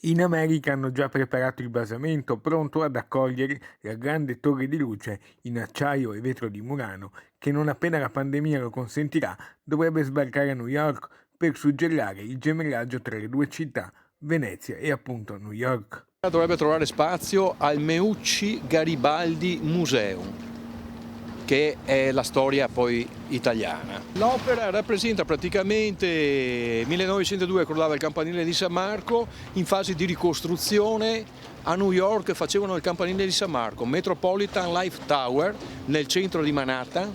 In America hanno già preparato il basamento pronto ad accogliere la grande torre di luce in acciaio e vetro di Murano che non appena la pandemia lo consentirà dovrebbe sbarcare a New York per suggellare il gemellaggio tra le due città, Venezia e appunto New York. Dovrebbe trovare spazio al Meucci Garibaldi Museum, che è la storia poi italiana. L'opera rappresenta praticamente 1902 crollava il campanile di San Marco, in fase di ricostruzione a New York facevano il campanile di San Marco, Metropolitan Life Tower nel centro di Manhattan,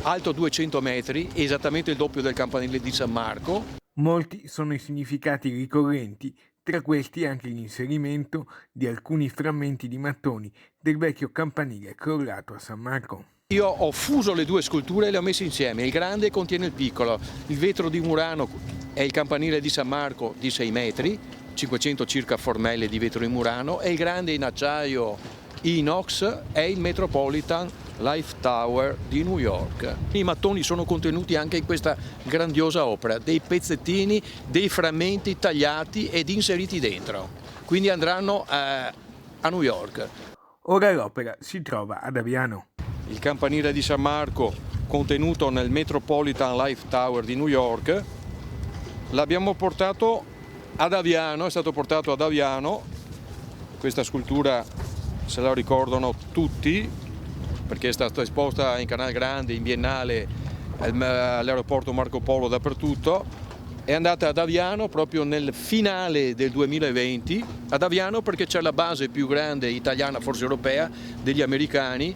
alto 200 metri, esattamente il doppio del campanile di San Marco. Molti sono i significati ricorrenti, tra questi anche l'inserimento di alcuni frammenti di mattoni del vecchio campanile crollato a San Marco. Io ho fuso le due sculture e le ho messe insieme, il grande contiene il piccolo, il vetro di Murano è il campanile di San Marco di 6 metri, 500 circa formelle di vetro in Murano, e il grande in acciaio inox è il Metropolitan Life Tower di New York. I mattoni sono contenuti anche in questa grandiosa opera, dei pezzettini, dei frammenti tagliati ed inseriti dentro, quindi andranno a New York. Ora l'opera si trova ad Aviano. Il campanile di San Marco contenuto nel Metropolitan Life Tower di New York l'abbiamo portato ad Aviano, è stato portato ad Aviano. Questa scultura se la ricordano tutti perché è stata esposta in Canal Grande, in Biennale, all'aeroporto Marco Polo, dappertutto. È andata ad Aviano proprio nel finale del 2020, ad Aviano perché c'è la base più grande italiana, forse europea, degli americani,